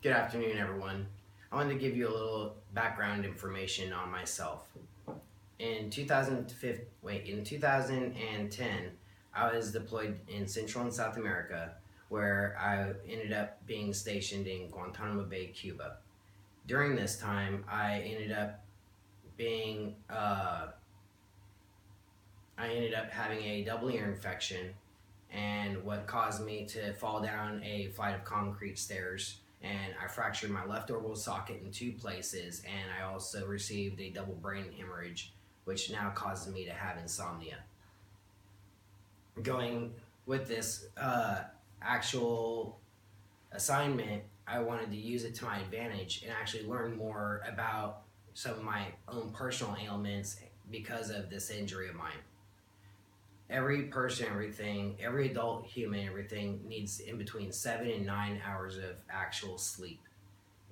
Good afternoon, everyone. I wanted to give you a little background information on myself. In 2010, I was deployed in Central and South America, where I ended up being stationed in Guantanamo Bay, Cuba. During this time, being I ended up having a double ear infection, and what caused me to fall down a flight of concrete stairs, and I fractured my left orbital socket in two places, and I also received a double brain hemorrhage, which now causes me to have insomnia. Going with this actual assignment, I wanted to use it to my advantage and actually learn more about some of my own personal ailments because of this injury of mine. Every person, every adult human, everything needs in between 7 and 9 hours of actual sleep.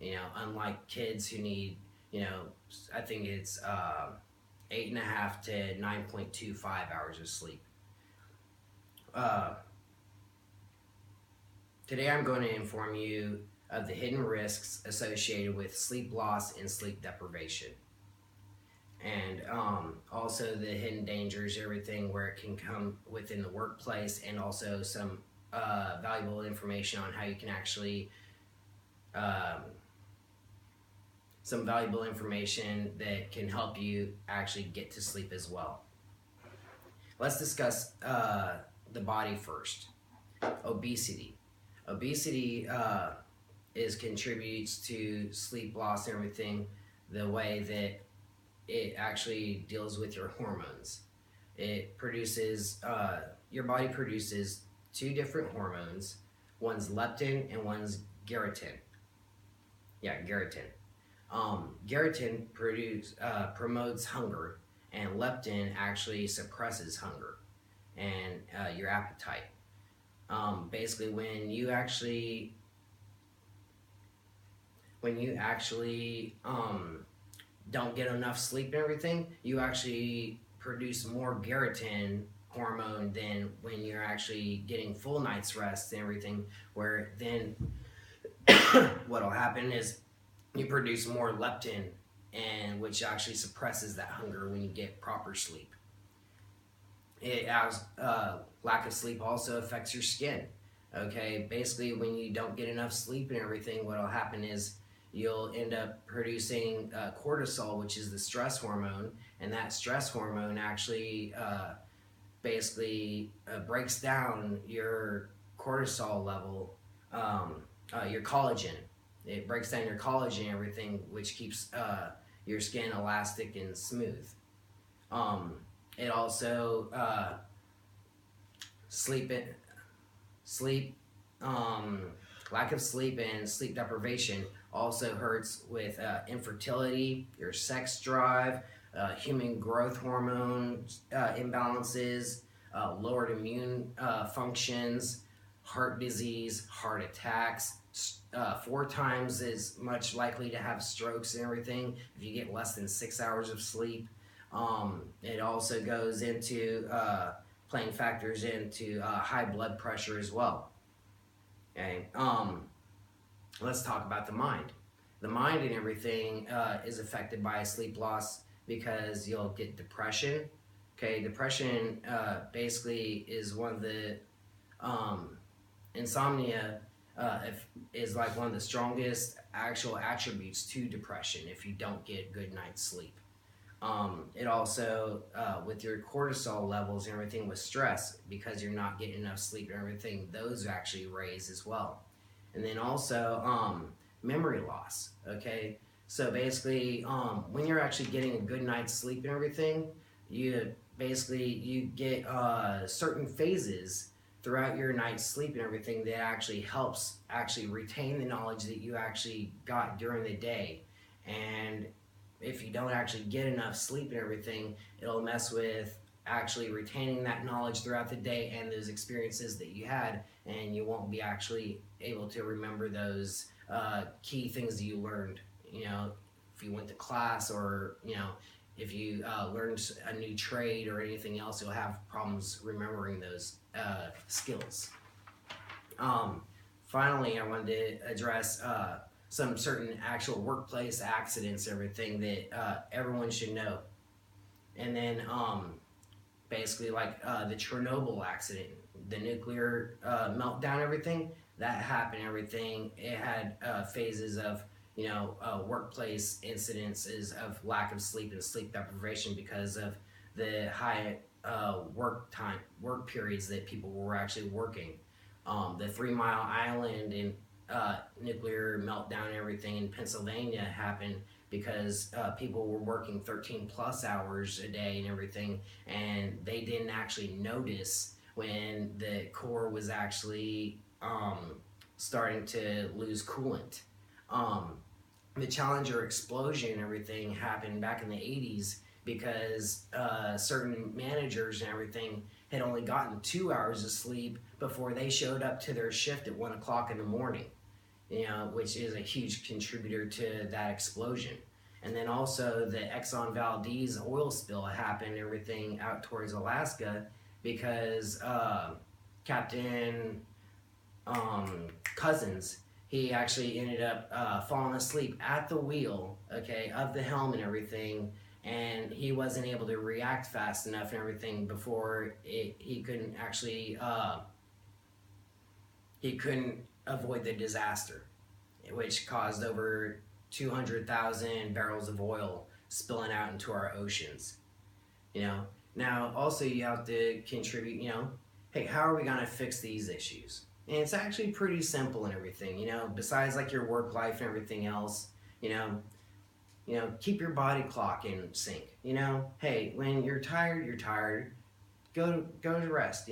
Unlike kids who need, I think it's 8.5 to 9.25 hours of sleep. Today I'm going to inform you of the hidden risks associated with sleep loss and sleep deprivation. And also the hidden dangers, everything where it can come within the workplace, and also some valuable information on how you can actually, some valuable information that can help you actually get to sleep as well. Let's discuss the body first. Obesity. Obesity contributes to sleep loss and everything, the way that it actually deals with your hormones. It produces, your body produces two different hormones. One's leptin and one's ghrelin. Ghrelin promotes hunger, and leptin actually suppresses hunger and your appetite. Basically, when you actually don't get enough sleep and everything, you actually produce more ghrelin hormone than when you're actually getting full night's rest and everything, where then what'll happen is you produce more leptin, and which actually suppresses that hunger when you get proper sleep. Lack of sleep also affects your skin. Okay, basically when you don't get enough sleep and everything, what'll happen is you'll end up producing cortisol, which is the stress hormone, and that stress hormone actually breaks down your cortisol level, your collagen. It breaks down your collagen and everything, which keeps your skin elastic and smooth. It also lack of sleep and sleep deprivation also hurts with infertility, your sex drive, human growth hormone imbalances, lowered immune functions, heart disease, heart attacks, 4 times as much likely to have strokes and everything if you get less than 6 hours of sleep. It also goes into playing factors into high blood pressure as well. Okay. Let's talk about the mind. The mind and everything is affected by sleep loss because you'll get depression. Okay, depression basically is one of the insomnia is like one of the strongest actual attributes to depression if you don't get good night's sleep. It also, with your cortisol levels and everything with stress, because you're not getting enough sleep and everything, those actually raise as well. And then also memory loss. Okay, so basically when you're actually getting a good night's sleep and everything, you get certain phases throughout your night's sleep and everything that actually helps actually retain the knowledge that you actually got during the day. And if you don't actually get enough sleep and everything, it'll mess with actually retaining that knowledge throughout the day and those experiences that you had, and you won't be actually able to remember those key things that you learned. If you went to class, or if you learned a new trade or anything else, you'll have problems remembering those skills. Finally, I wanted to address some certain actual workplace accidents, everything that everyone should know. And then basically like the Chernobyl accident, the nuclear meltdown, everything that happened, everything it had phases of workplace incidences of lack of sleep and sleep deprivation because of the high work periods that people were actually working. The 3 Mile Island and nuclear meltdown and everything in Pennsylvania happened because people were working 13 plus hours a day and everything, and they didn't actually notice when the core was actually starting to lose coolant. The Challenger explosion and everything happened back in the 80s because certain managers and everything had only gotten 2 hours of sleep before they showed up to their shift at 1 o'clock in the morning, which is a huge contributor to that explosion. And then also the Exxon Valdez oil spill happened and everything out towards Alaska because Captain Cousins, he actually ended up falling asleep at the wheel, okay, of the helm and everything, and he wasn't able to react fast enough and everything before he couldn't actually he couldn't avoid the disaster, which caused over 200,000 barrels of oil spilling out into our oceans. Now also you have to contribute, hey, how are we going to fix these issues? And it's actually pretty simple and everything, besides like your work life and everything else, keep your body clock in sync. Hey, when you're tired, you're tired. Go to rest.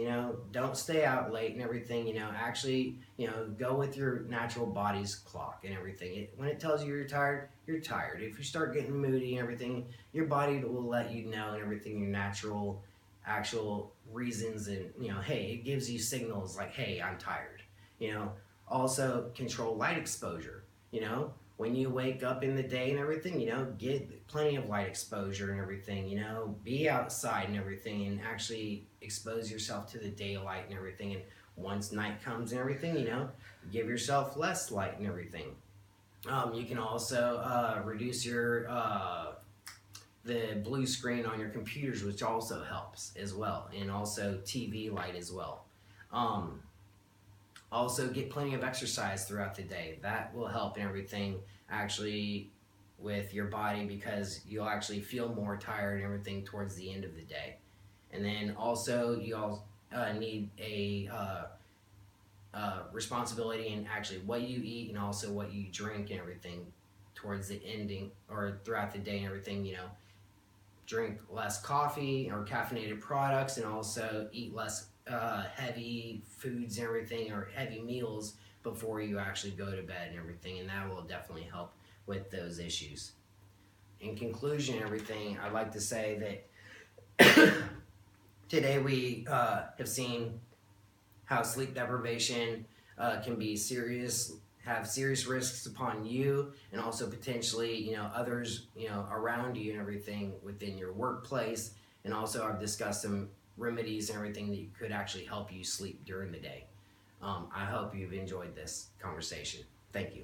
Don't stay out late and everything. Actually, go with your natural body's clock and everything. When it tells you you're tired, you're tired. If you start getting moody and everything, your body will let you know and everything. Your natural, actual reasons and hey, it gives you signals like, hey, I'm tired. Also control light exposure. When you wake up in the day and everything, get plenty of light exposure and everything, be outside and everything and actually expose yourself to the daylight and everything. And once night comes and everything, give yourself less light and everything. You can also reduce your the blue screen on your computers, which also helps as well, and also TV light as well. Also get plenty of exercise throughout the day. That will help and everything actually with your body because you'll actually feel more tired and everything towards the end of the day. And then also you all need a responsibility in actually what you eat and also what you drink and everything towards the ending or throughout the day and everything. Drink less coffee or caffeinated products and also eat less heavy foods and everything or heavy meals before you actually go to bed and everything, and that will definitely help with those issues. In conclusion, everything, I'd like to say that today we have seen how sleep deprivation can be have serious risks upon you and also potentially others around you and everything within your workplace. And also I've discussed some remedies and everything that could actually help you sleep during the day. I hope you've enjoyed this conversation. Thank you.